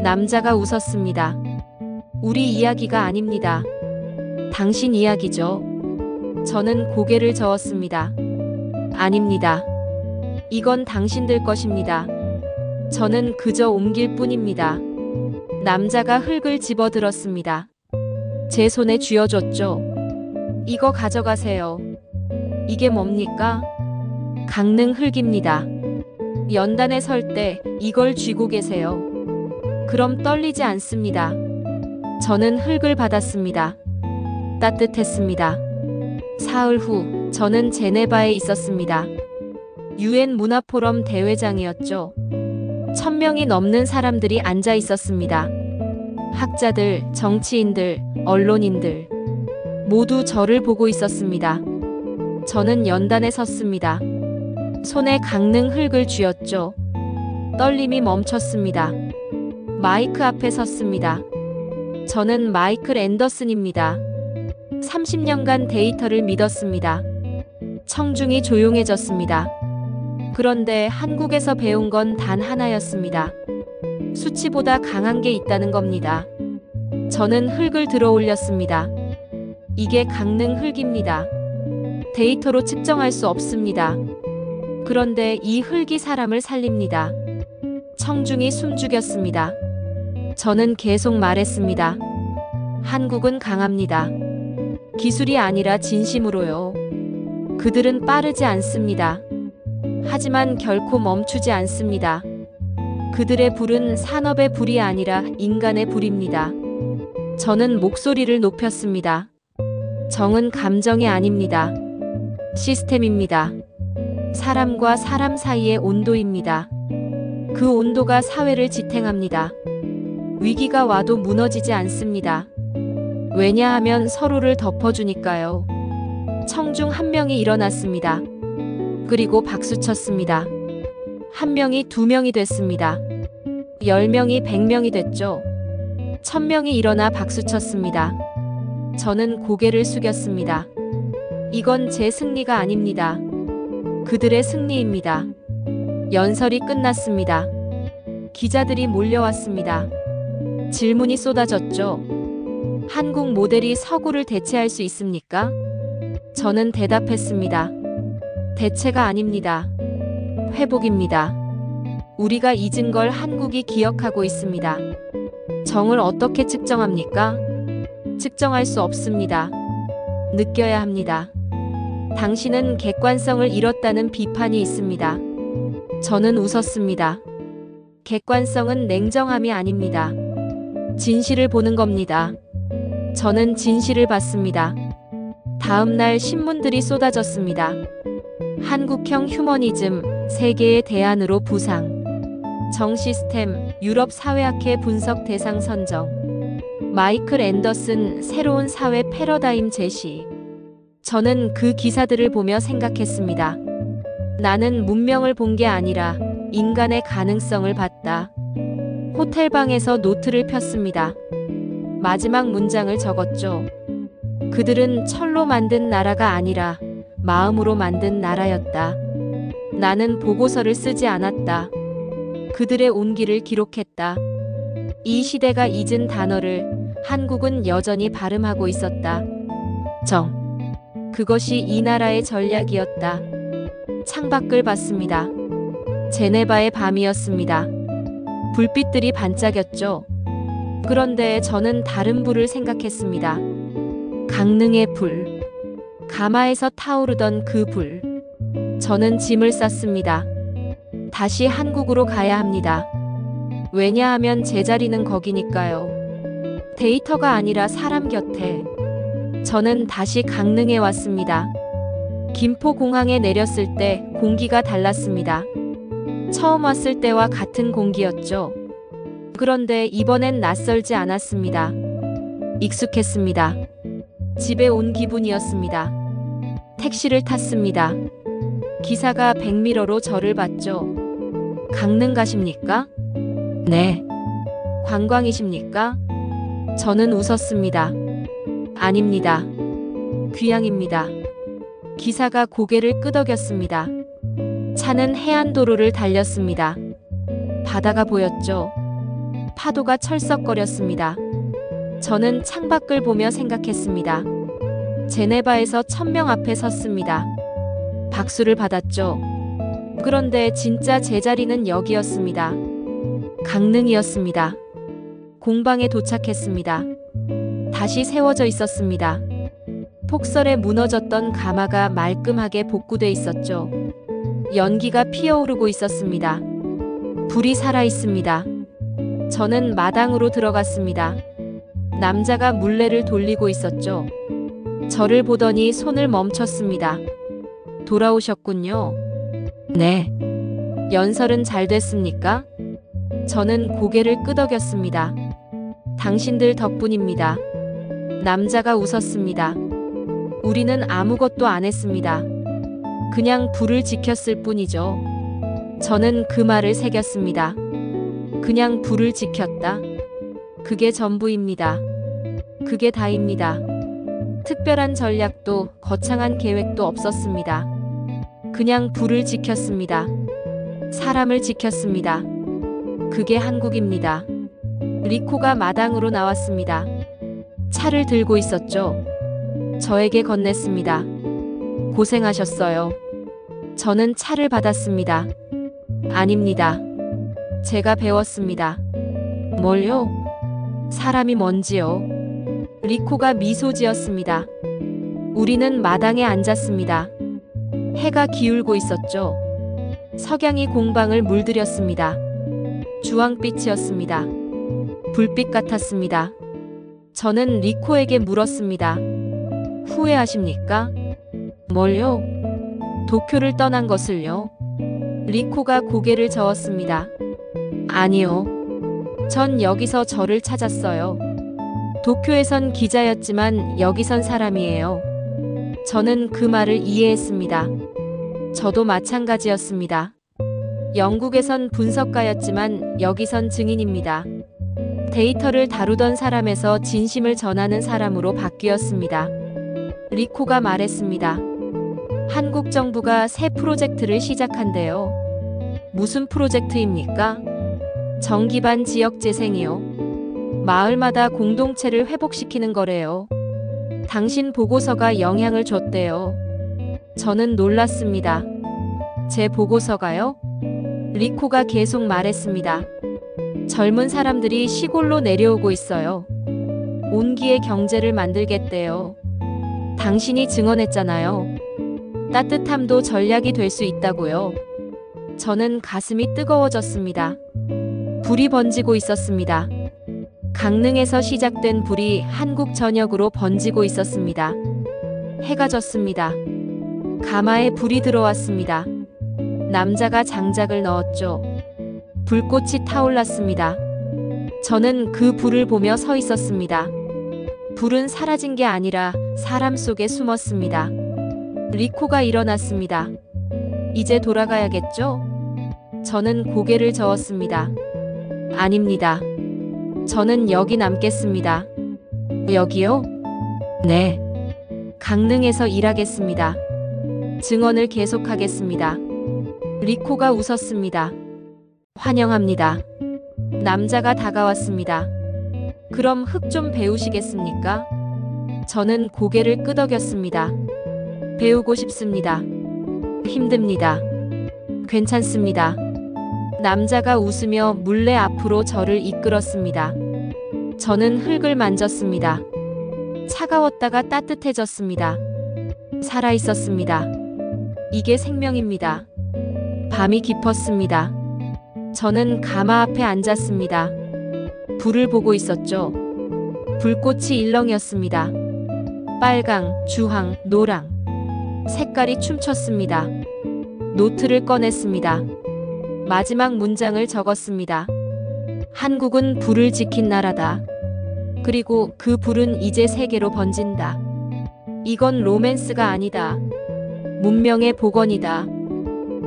남자가 웃었습니다. 우리 이야기가 아닙니다. 당신 이야기죠. 저는 고개를 저었습니다. 아닙니다. 이건 당신들 것입니다. 저는 그저 옮길 뿐입니다. 남자가 흙을 집어들었습니다. 제 손에 쥐어줬죠. 이거 가져가세요. 이게 뭡니까? 강릉 흙입니다. 연단에 설 때 이걸 쥐고 계세요. 그럼 떨리지 않습니다. 저는 흙을 받았습니다. 따뜻했습니다. 사흘 후 저는 제네바에 있었습니다. UN 문화포럼 대회장이었죠. 1000명이 넘는 사람들이 앉아 있었습니다. 학자들, 정치인들, 언론인들 모두 저를 보고 있었습니다. 저는 연단에 섰습니다. 손에 강릉 흙을 쥐었죠. 떨림이 멈췄습니다. 마이크 앞에 섰습니다. 저는 마이클 앤더슨입니다. 30년간 데이터를 믿었습니다. 청중이 조용해졌습니다. 그런데 한국에서 배운 건 단 하나였습니다. 수치보다 강한 게 있다는 겁니다. 저는 흙을 들어 올렸습니다. 이게 강릉 흙입니다. 데이터로 측정할 수 없습니다. 그런데 이 흙이 사람을 살립니다. 청중이 숨죽였습니다. 저는 계속 말했습니다. 한국은 강합니다. 기술이 아니라 진심으로요. 그들은 빠르지 않습니다. 하지만 결코 멈추지 않습니다. 그들의 불은 산업의 불이 아니라 인간의 불입니다. 저는 목소리를 높였습니다. 정은 감정이 아닙니다. 시스템입니다. 사람과 사람 사이의 온도입니다. 그 온도가 사회를 지탱합니다. 위기가 와도 무너지지 않습니다. 왜냐하면 서로를 덮어주니까요. 청중 한 명이 일어났습니다. 그리고 박수쳤습니다. 한 명이 2명이 됐습니다. 10명이 100명이 됐죠. 천명이 일어나 박수쳤습니다. 저는 고개를 숙였습니다. 이건 제 승리가 아닙니다. 그들의 승리입니다. 연설이 끝났습니다. 기자들이 몰려왔습니다. 질문이 쏟아졌죠. 한국 모델이 서구를 대체할 수 있습니까? 저는 대답했습니다. 대체가 아닙니다. 회복입니다. 우리가 잊은 걸 한국이 기억하고 있습니다. 정을 어떻게 측정합니까? 측정할 수 없습니다. 느껴야 합니다. 당신은 객관성을 잃었다는 비판이 있습니다. 저는 웃었습니다. 객관성은 냉정함이 아닙니다. 진실을 보는 겁니다. 저는 진실을 봤습니다. 다음 날 신문들이 쏟아졌습니다. 한국형 휴머니즘, 세계의 대안으로 부상. 정 시스템, 유럽 사회학회 분석 대상 선정. 마이클 앤더슨, 새로운 사회 패러다임 제시. 저는 그 기사들을 보며 생각했습니다. 나는 문명을 본 게 아니라 인간의 가능성을 봤다. 호텔방에서 노트를 폈습니다. 마지막 문장을 적었죠. 그들은 철로 만든 나라가 아니라 마음으로 만든 나라였다. 나는 보고서를 쓰지 않았다. 그들의 온기를 기록했다. 이 시대가 잊은 단어를 한국은 여전히 발음하고 있었다. 정. 그것이 이 나라의 전략이었다. 창밖을 봤습니다. 제네바의 밤이었습니다. 불빛들이 반짝였죠. 그런데 저는 다른 불을 생각했습니다. 강릉의 불. 가마에서 타오르던 그 불. 저는 짐을 쌌습니다. 다시 한국으로 가야 합니다. 왜냐하면 제자리는 거기니까요. 데이터가 아니라 사람 곁에. 저는 다시 강릉에 왔습니다. 김포공항에 내렸을 때 공기가 달랐습니다. 처음 왔을 때와 같은 공기였죠. 그런데 이번엔 낯설지 않았습니다. 익숙했습니다. 집에 온 기분이었습니다. 택시를 탔습니다. 기사가 백미러로 저를 봤죠. 강릉 가십니까? 네. 관광이십니까? 저는 웃었습니다. 아닙니다. 귀향입니다. 기사가 고개를 끄덕였습니다. 차는 해안도로를 달렸습니다. 바다가 보였죠. 파도가 철썩거렸습니다. 저는 창밖을 보며 생각했습니다. 제네바에서 1000명 앞에 섰습니다. 박수를 받았죠. 그런데 진짜 제자리는 여기였습니다. 강릉이었습니다. 공방에 도착했습니다. 다시 세워져 있었습니다. 폭설에 무너졌던 가마가 말끔하게 복구돼 있었죠. 연기가 피어오르고 있었습니다. 불이 살아 있습니다. 저는 마당으로 들어갔습니다. 남자가 물레를 돌리고 있었죠. 저를 보더니 손을 멈췄습니다. 돌아오셨군요. 네. 연설은 잘 됐습니까? 저는 고개를 끄덕였습니다. 당신들 덕분입니다. 남자가 웃었습니다. 우리는 아무것도 안 했습니다. 그냥 불을 지켰을 뿐이죠. 저는 그 말을 새겼습니다. 그냥 불을 지켰다. 그게 전부입니다. 그게 다입니다. 특별한 전략도 거창한 계획도 없었습니다. 그냥 불을 지켰습니다. 사람을 지켰습니다. 그게 한국입니다. 리코가 마당으로 나왔습니다. 차를 들고 있었죠. 저에게 건넸습니다. 고생하셨어요. 저는 차를 받았습니다. 아닙니다. 제가 배웠습니다. 뭘요? 사람이 뭔지요. 리코가 미소 지었습니다. 우리는 마당에 앉았습니다. 해가 기울고 있었죠. 석양이 공방을 물들였습니다. 주황빛이었습니다. 불빛 같았습니다. 저는 리코에게 물었습니다. 후회하십니까? 뭘요? 도쿄를 떠난 것을요? 리코가 고개를 저었습니다. 아니요. 전 여기서 저를 찾았어요. 도쿄에선 기자였지만 여기선 사람이에요. 저는 그 말을 이해했습니다. 저도 마찬가지였습니다. 영국에선 분석가였지만 여기선 증인입니다. 데이터를 다루던 사람에서 진심을 전하는 사람으로 바뀌었습니다. 리코가 말했습니다. 한국 정부가 새 프로젝트를 시작한대요. 무슨 프로젝트입니까? 전기반 지역 재생이요. 마을마다 공동체를 회복시키는 거래요. 당신 보고서가 영향을 줬대요. 저는 놀랐습니다. 제 보고서가요? 리코가 계속 말했습니다. 젊은 사람들이 시골로 내려오고 있어요. 온기의 경제를 만들겠대요. 당신이 증언했잖아요. 따뜻함도 전략이 될 수 있다고요. 저는 가슴이 뜨거워졌습니다. 불이 번지고 있었습니다. 강릉에서 시작된 불이 한국 전역으로 번지고 있었습니다. 해가 졌습니다. 가마에 불이 들어왔습니다. 남자가 장작을 넣었죠. 불꽃이 타올랐습니다. 저는 그 불을 보며 서 있었습니다. 불은 사라진 게 아니라 사람 속에 숨었습니다. 리코가 일어났습니다. 이제 돌아가야겠죠? 저는 고개를 저었습니다. 아닙니다. 저는 여기 남겠습니다. 여기요? 네. 강릉에서 일하겠습니다. 증언을 계속하겠습니다. 리코가 웃었습니다. 환영합니다. 남자가 다가왔습니다. 그럼 흙 좀 배우시겠습니까? 저는 고개를 끄덕였습니다. 배우고 싶습니다. 힘듭니다. 괜찮습니다. 남자가 웃으며 물레 앞으로 저를 이끌었습니다. 저는 흙을 만졌습니다. 차가웠다가 따뜻해졌습니다. 살아있었습니다. 이게 생명입니다. 밤이 깊었습니다. 저는 가마 앞에 앉았습니다. 불을 보고 있었죠. 불꽃이 일렁였습니다. 빨강, 주황, 노랑. 색깔이 춤췄습니다. 노트를 꺼냈습니다. 마지막 문장을 적었습니다. 한국은 불을 지킨 나라다. 그리고 그 불은 이제 세계로 번진다. 이건 로맨스가 아니다. 문명의 복원이다.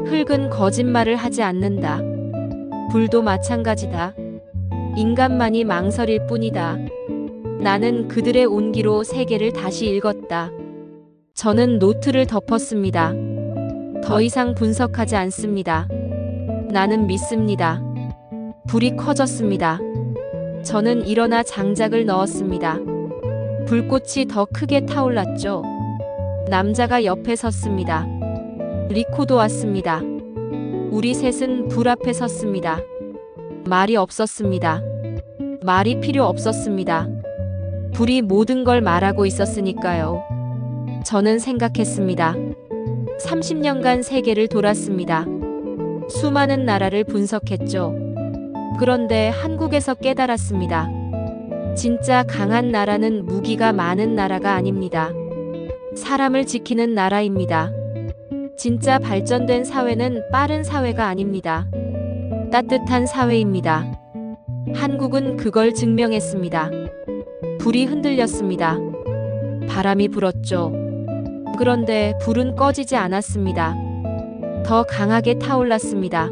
흙은 거짓말을 하지 않는다. 불도 마찬가지다. 인간만이 망설일 뿐이다. 나는 그들의 온기로 세계를 다시 읽었다. 저는 노트를 덮었습니다. 더 이상 분석하지 않습니다. 나는 믿습니다. 불이 커졌습니다. 저는 일어나 장작을 넣었습니다. 불꽃이 더 크게 타올랐죠. 남자가 옆에 섰습니다. 리코도 왔습니다. 우리 셋은 불 앞에 섰습니다. 말이 없었습니다. 말이 필요 없었습니다. 불이 모든 걸 말하고 있었으니까요. 저는 생각했습니다. 30년간 세계를 돌았습니다. 수많은 나라를 분석했죠. 그런데 한국에서 깨달았습니다. 진짜 강한 나라는 무기가 많은 나라가 아닙니다. 사람을 지키는 나라입니다. 진짜 발전된 사회는 빠른 사회가 아닙니다. 따뜻한 사회입니다. 한국은 그걸 증명했습니다. 불이 흔들렸습니다. 바람이 불었죠. 그런데 불은 꺼지지 않았습니다. 더 강하게 타올랐습니다.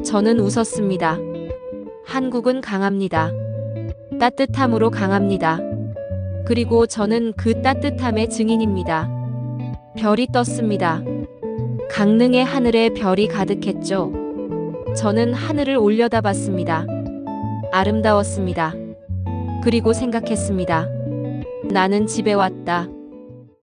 저는 웃었습니다. 한국은 강합니다. 따뜻함으로 강합니다. 그리고 저는 그 따뜻함의 증인입니다. 별이 떴습니다. 강릉의 하늘에 별이 가득했죠. 저는 하늘을 올려다봤습니다. 아름다웠습니다. 그리고 생각했습니다. 나는 집에 왔다.